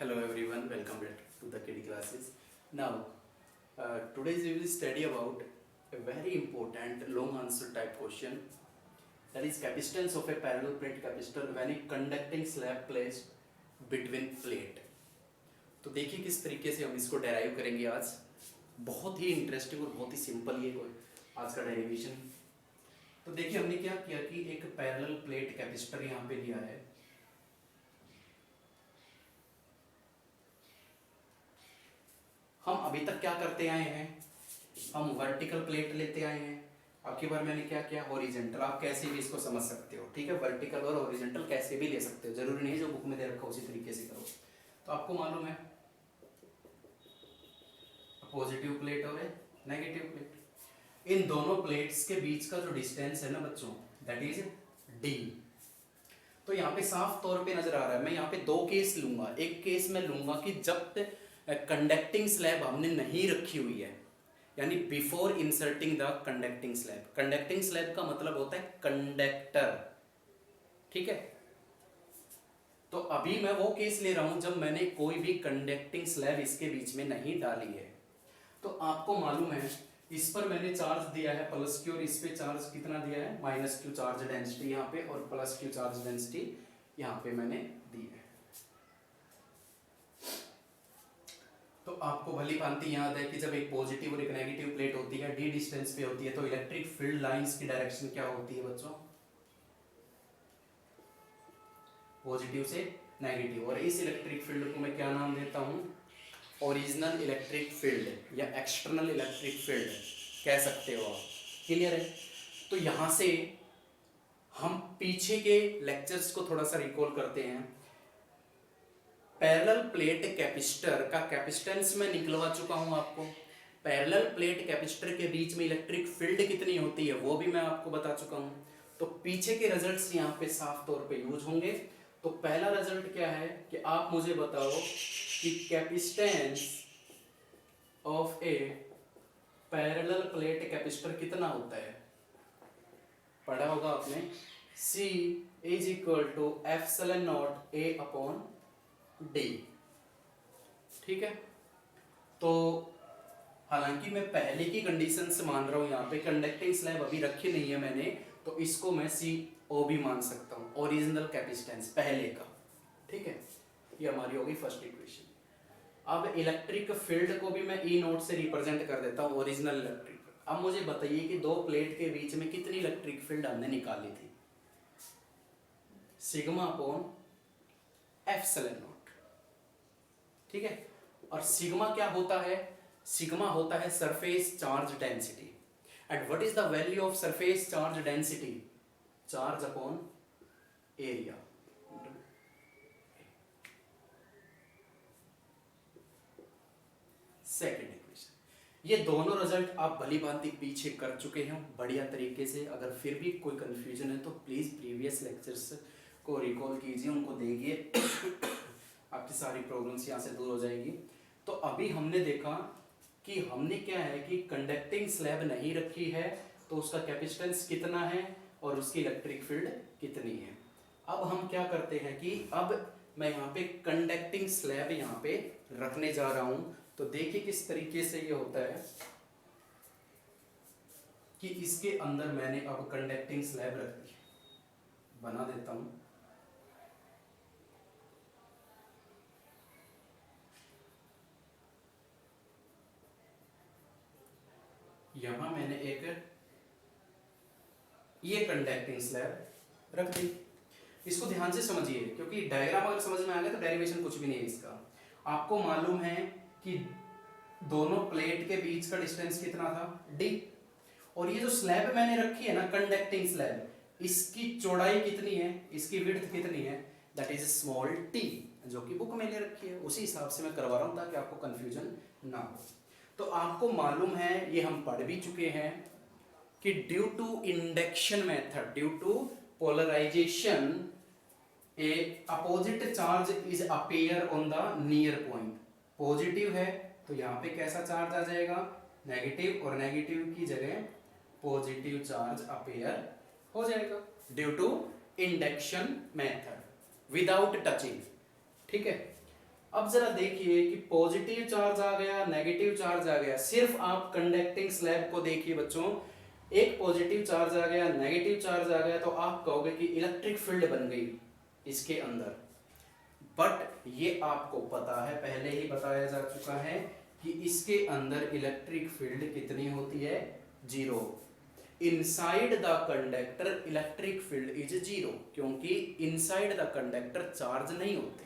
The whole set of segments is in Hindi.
Hello everyone, welcome back to the KD classes. Now, today we will study about a very important long answer type question, that is capacitance of a parallel plate capacitor when a conducting slab placed between plate. तो देखिए किस तरीके से हम इसको डेराइव करेंगे आज। बहुत ही इंटरेस्टिंग और बहुत ही सिंपल ये आज का डेरिवेशन। तो देखिए हमने क्या किया कि एक पैरेलल प्लेट कैपेसिटर यहाँ पे लिया है। हम अभी तक क्या करते आए हैं, हम वर्टिकल प्लेट लेते आए हैं। अब की बार मैंने क्या किया, हॉरिजॉन्टल। आप कैसे भी इसको समझ सकते हो, ठीक है। वर्टिकल और हॉरिजॉन्टल कैसे भी ले सकते हो, जरूरी नहीं जो बुक में दे रखा उसी तरीके से करो। तो आपको मालूम है पॉजिटिव प्लेट और नेगेटिव प्लेट, इन दोनों प्लेट्स के बीच का जो डिस्टेंस है ना बच्चों, दैट इज डी। तो यहाँ पे साफ तौर पे नजर आ रहा है। मैं यहाँ पे दो केस लूंगा। एक केस में लूंगा कि जब कंडक्टिंग स्लैब हमने नहीं रखी हुई है, यानी before inserting the conducting slab. Conducting slab का मतलब होता है कंडक्टर, ठीक है। तो अभी मैं वो केस ले रहा हूं जब मैंने कोई भी कंडक्टिंग स्लैब इसके बीच में नहीं डाली है। तो आपको मालूम है इस पर मैंने चार्ज दिया है प्लस क्यू, और इस पे चार्ज कितना दिया है माइनस क्यू चार्ज डेंसिटी यहाँ पे, और प्लस क्यू चार्ज डेंसिटी यहाँ पे मैंने दी है। तो आपको भली भांति याद है कि जब एक पॉजिटिव और एक नेगेटिव प्लेट होती है, डी डिस्टेंस पे होती है, तो इलेक्ट्रिक फील्ड लाइंस की डायरेक्शन क्या होती है बच्चों, पॉजिटिव से नेगेटिव। और इस इलेक्ट्रिक फील्ड को मैं क्या नाम देता हूं, ओरिजिनल इलेक्ट्रिक फील्ड या एक्सटर्नल इलेक्ट्रिक फील्ड कह सकते हो आप। क्लियर है। तो यहां से हम पीछे के लेक्चर्स को थोड़ा सा रिकॉल करते हैं। पैरेलल प्लेट कैपेसिटर का कैपेसिटेंस मैं निकलवा चुका हूं आपको। पैरेलल प्लेट कैपेसिटर के बीच में इलेक्ट्रिक फील्ड कितनी होती है वो भी मैं आपको बता चुका हूं। तो पीछे के रिजल्ट्स यहाँ पे साफ तौर पे यूज होंगे। तो पहला रिजल्ट क्या है कि आप मुझे बताओ कि capacitance of a parallel plate capacitor कितना होता है। पढ़ा होगा आपने, C is equal to epsilon not A upon D, ठीक है। तो हालांकि मैं पहले की कंडीशन से मान रहा हूं, यहाँ पे कंडक्टिंग स्लैब अभी रखी नहीं है मैंने, तो इसको मैं CO भी मान सकता हूं, ओरिजिनल कैपेसिटेंस पहले का, ठीक है। ये हमारी होगी फर्स्ट इक्वेशन। अब इलेक्ट्रिक फील्ड को भी मैं E नोट से रिप्रेजेंट कर देता हूं, ओरिजिनल इलेक्ट्रिक। अब मुझे बताइए कि दो प्लेट के बीच में कितनी इलेक्ट्रिक फील्ड हमने निकाली थी, सिग्मा अपॉन एप्सिलॉन नॉट, ठीक है। और सिग्मा क्या होता है, सिग्मा होता है surface charge density. And what is the value of surface charge density, charge upon area. Second equation. ये दोनों रिजल्ट आप भली भांति पीछे कर चुके हैं बढ़िया तरीके से। अगर फिर भी कोई कंफ्यूजन है तो प्लीज प्रीवियस लेक्चर्स को रिकॉल कीजिए, उनको देखिए, आपकी सारी प्रॉब्लम्स यहाँ से दूर हो जाएगी। तो अभी हमने देखा कि हमने क्या है कि कंडक्टिंग स्लैब नहीं रखी है, तो उसका कैपेसिटेंस कितना है और उसकी इलेक्ट्रिक फील्ड कितनी है। अब हम क्या करते हैं कि अब मैं यहाँ पे कंडक्टिंग स्लैब यहाँ पे रखने जा रहा हूं। तो देखिए किस तरीके से ये होता है कि इसके अंदर मैंने अब कंडक्टिंग स्लैब रख दी, बना देता हूं। यहां मैंने एक ये कंडक्टिंग स्लैब रख दी। इसको ध्यान से समझिए, क्योंकि डायग्राम अगर समझ में आ गया तो डेरिवेशन कुछ भी नहीं है इसका। आपको मालूम है कि दोनों प्लेट के बीच का डिस्टेंस कितना था, D। और ये जो स्लैब मैंने रखी है ना कंडक्टिंग स्लैब, इसकी चौड़ाई कितनी है, इसकी विड्थ कितनी है, दैट इज स्मॉल t, जो कि बुक में ले रखी है। उसी हिसाब से मैं करवा रहा हूं ताकि आपको कंफ्यूजन ना हो। तो आपको मालूम है, ये हम पढ़ भी चुके हैं कि due to induction method, due to polarization, a opposite charge is appear on the near point. Positive है तो यहाँ पे कैसा चार्ज आ जाएगा, नेगेटिव, और नेगेटिव की जगह पॉजिटिव चार्ज अपीयर हो जाएगा due to induction method without touching, ठीक है। अब जरा देखिए कि पॉजिटिव चार्ज आ गया, नेगेटिव चार्ज आ गया, सिर्फ आप कंडक्टिंग स्लैब को देखिए बच्चों, एक पॉजिटिव चार्ज आ गया, नेगेटिव चार्ज आ गया, तो आप कहोगे कि इलेक्ट्रिक फील्ड बन गई इसके अंदर। बट ये आपको पता है, पहले ही बताया जा चुका है कि इसके अंदर इलेक्ट्रिक फील्ड कितनी होती है, 0। Inside the conductor electric field is 0, क्योंकि इनसाइड द कंडक्टर चार्ज नहीं होते।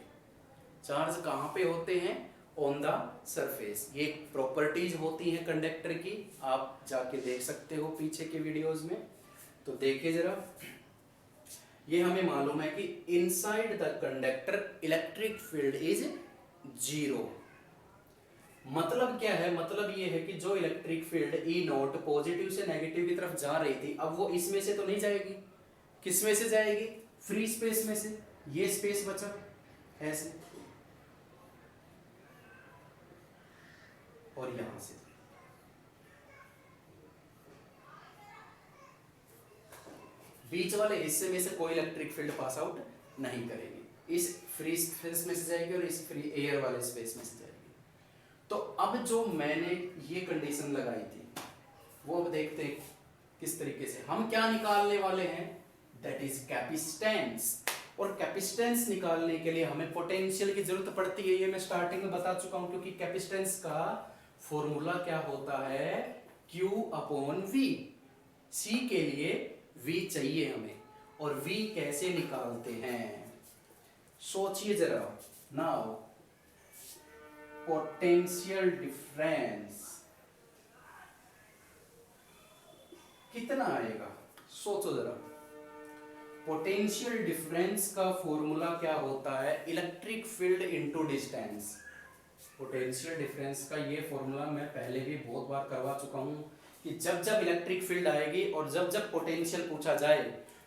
चार्ज कहाँ पे होते हैं, ऑन द सरफेस। ये प्रॉपर्टीज होती हैं कंडक्टर की, आप जाके देख सकते हो पीछे के वीडियोस में। तो देखिए जरा, ये हमें मालूम है कि inside the conductor electric field is 0। मतलब क्या है, मतलब ये है कि जो electric field E not positive से नेगेटिव की तरफ जा रही थी, अब वो इसमें से तो नहीं जाएगी, किस में से जाएगी, फ्री स्पेस में से। ये स्पेस बचा ऐसे, और यहां से बीच वाले हिस्से में से कोई इलेक्ट्रिक फील्ड पास आउट नहीं करेगी, इस फ्री स्पेस में से जाएगी और इस फ्री एयर वाले स्पेस में से जाएगी। तो अब जो मैंने ये कंडीशन लगाई थी, वो अब देखते हैं किस तरीके से हम क्या निकालने वाले हैं, दैट इज कैपेसिटेंस। और कैपेसिटेंस निकालने के लिए हमें पोटेंशियल की जरूरत पड़ती है, ये मैं स्टार्टिंग में बता चुका हूं, क्योंकि कैपेसिटेंस का फॉर्मूला क्या होता है, Q अपॉन V। C के लिए V चाहिए हमें, और V कैसे निकालते हैं, सोचिए जरा। नाउ पोटेंशियल डिफरेंस कितना आएगा, सोचो जरा। पोटेंशियल डिफरेंस का फॉर्मूला क्या होता है, electric field into distance. Potential difference का ये फॉर्मूला मैं पहले भी बहुत बार करवा चुका हूं कि जब जब इलेक्ट्रिक फील्ड आएगी और जब जब पोटेंशियल पूछा जाए,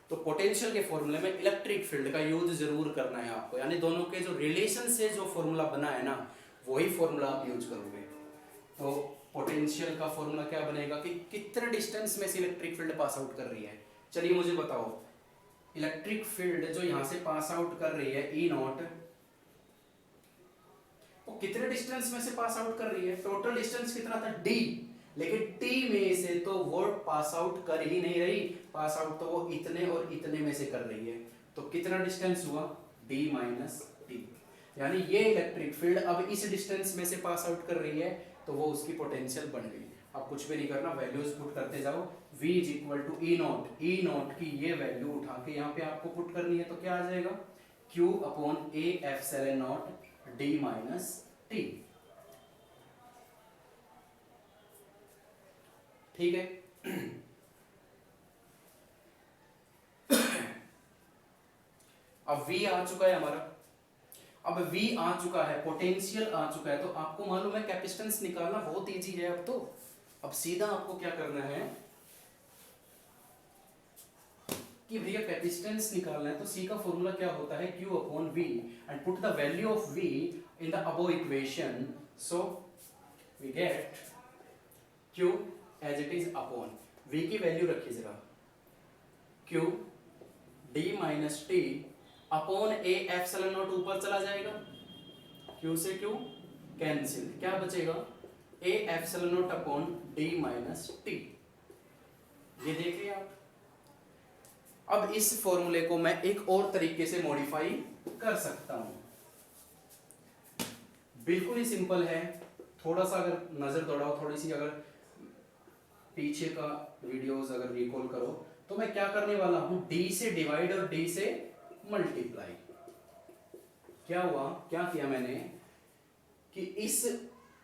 तो पोटेंशियल के फॉर्मूले में इलेक्ट्रिक फील्ड का यूज जरूर करना है आपको, यानी दोनों के जो रिलेशन से जो फॉर्मूला बना है ना, वही फॉर्मूला आप यूज करोगे। तो पोटेंशियल का फॉर्मूला क्या बनेगा कि कितने डिस्टेंस में से इलेक्ट्रिक फील्ड पास आउट कर रही है। चलिए मुझे बताओ, इलेक्ट्रिक फील्ड जो यहां से पास आउट कर रही है ई नॉट, वो कितने डिस्टेंस में से पास आउट कर रही है, टोटल डिस्टेंस कितना था d, लेकिन t में से तो वो पास आउट कर ही नहीं रही, पास आउट तो वो इतने और इतने में से कर रही है, तो कितना डिस्टेंस हुआ, d माइनस t। यानी ये इलेक्ट्रिक फील्ड अब इस डिस्टेंस में से पास आउट कर रही है, तो वो उसकी पोटेंशियल बन गई। अब कुछ भी नहीं करना, वैल्यूज पुट करते जाओ, v is equal to E not, E not की ये वैल्यू उठा के यहाँ पे आपको पुट करनी है, तो क्या आ जाएगा, q upon a epsilon not d minus t। ठीक है। अब v आ चुका है हमारा, अब V आ चुका है, पोटेंशियल आ चुका है, तो आपको मालूम है कैपेसिटेंस निकालना बहुत इजी है। अब सीधा आपको क्या करना है कि भैया कैपेसिटेंस निकालना है, तो C का फॉर्मूला क्या होता है, Q upon V, and put the value of V in the above equation, so we get Q as it is upon V की वैल्यू रखिए जरा, Q d minus T upon a epsilon not ऊपर चला जाएगा, Q से Q कैंसिल, क्या बचेगा, a epsilon not upon d minus T. ये देखिए आप। अब इस फॉर्मूले को मैं एक और तरीके से मॉडिफाई कर सकता हूं, बिल्कुल ही सिंपल है। थोड़ा सा अगर नजर दौड़ाओ, थोड़ी सी अगर पीछे का वीडियोस अगर रिकॉल करो, तो मैं क्या करने वाला हूं, d से डिवाइड और d से मल्टीप्लाई। क्या हुआ, क्या किया मैंने कि इस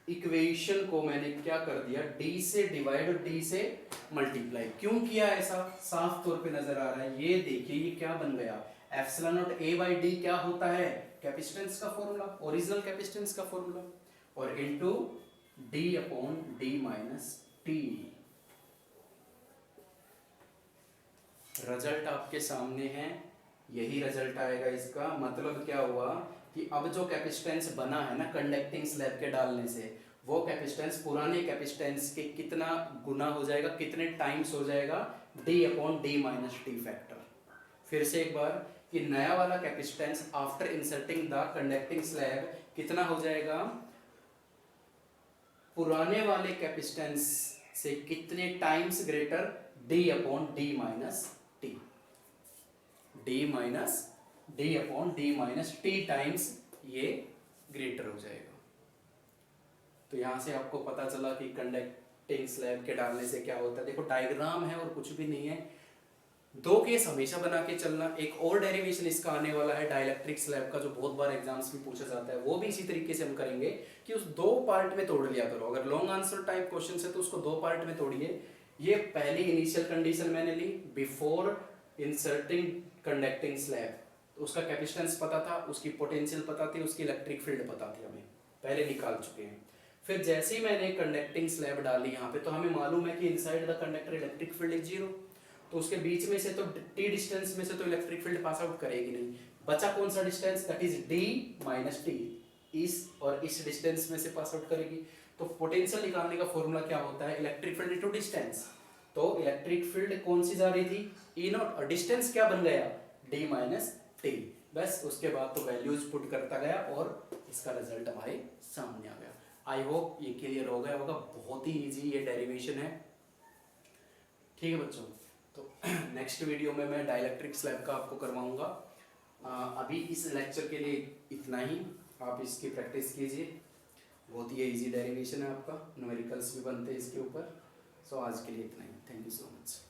इक्वेशन को मैंने क्या कर दिया, d से डिवाइड और d से मल्टीप्लाई। क्यों किया ऐसा, साफ तौर पे नजर आ रहा है, ये देखिए ये क्या बन गया, epsilon not a by d क्या होता है, कैपेसिटेंस का फॉर्मूला, ओरिजिनल कैपेसिटेंस का फॉर्मूला, और into d upon d minus t। Result आपके सामने है, यही रिजल्ट आएगा इसका। मतलब क्या हुआ कि अब जो कैपेसिटेंस बना है ना कंडक्टिंग स्लैब के डालने से, वो कैपेसिटेंस पुराने कैपेसिटेंस के कितना गुना हो जाएगा, कितने टाइम्स हो जाएगा, d upon d minus T factor. फिर से एक बार, कि नया वाला capacitance after inserting the conducting slab कितना हो जाएगा, पुराने वाले कैपेसिटेंस से कितने times greater, D upon D minus T, D minus D upon D minus T times ये ग्रेटर हो जाएगा। तो यहां से आपको पता चला कि कंडक्टिंग स्लैब के डालने से क्या होता है। देखो डायग्राम है और कुछ भी नहीं है, दो केस हमेशा बना के चलना। एक और डेरिवेशन इसका आने वाला है डाइलेक्ट्रिक स्लैब का, जो बहुत बार एग्जाम्स में पूछा जाता है, वो भी इसी तरीके से हम करेंगे कि उस दो पार्ट में तोड़ लिया करो। अगर लॉन्ग आंसर टाइप क्वेश्चन है तो उसको दो पार्ट में तोड़िए। ये पहली इनिशियल कंडीशन मैंने ली बिफोर इंसर्टिंग कंडक्टिंग स्लैब, तो उसका कैपेसिटेंस पता था, उसकी पोटेंशियल पता थी, उसकी इलेक्ट्रिक फील्ड पता थी, हमें पहले निकाल चुके हैं। फिर जैसे ही मैंने कंडक्टिंग स्लैब डाली यहाँ पे, तो हमें मालूम है कि inside the conductor electric field is zero, तो उसके बीच में से तो टी डिस्टेंस में से तो इलेक्ट्रिक फील्ड पास आउट करेगी नहीं। बचा कौन सा distance, that is D minus T, इस और इस डिस्टेंस में से पास आउट करेगी। तो पोटेंशियल निकालने का फॉर्मूला क्या होता है, इलेक्ट्रिक फील्ड इनटू डिस्टेंस। तो इलेक्ट्रिक फील्ड कौन सी जा रही थी, ई नॉट, और डिस्टेंस क्या बन गया, डी माइनस टी। बस उसके बाद तो वैल्यूज पुट करता गया और इसका रिजल्ट हमारे सामने आ गया। आई होप ये क्लियर हो गया होगा, बहुत ही इजी ये डेरिवेशन है। ठीक है बच्चों, तो नेक्स्ट वीडियो में मैं डाइलेक्ट्रिक स्लैब का आपको करवाऊंगा। अभी इस लेक्चर के लिए इतना ही, आप इसकी प्रैक्टिस कीजिए, बहुत ही इजी डेरिवेशन है आपका, न्यूमेरिकल्स भी बनते हैं इसके ऊपर। सो आज के लिए इतना ही, थैंक यू सो मच।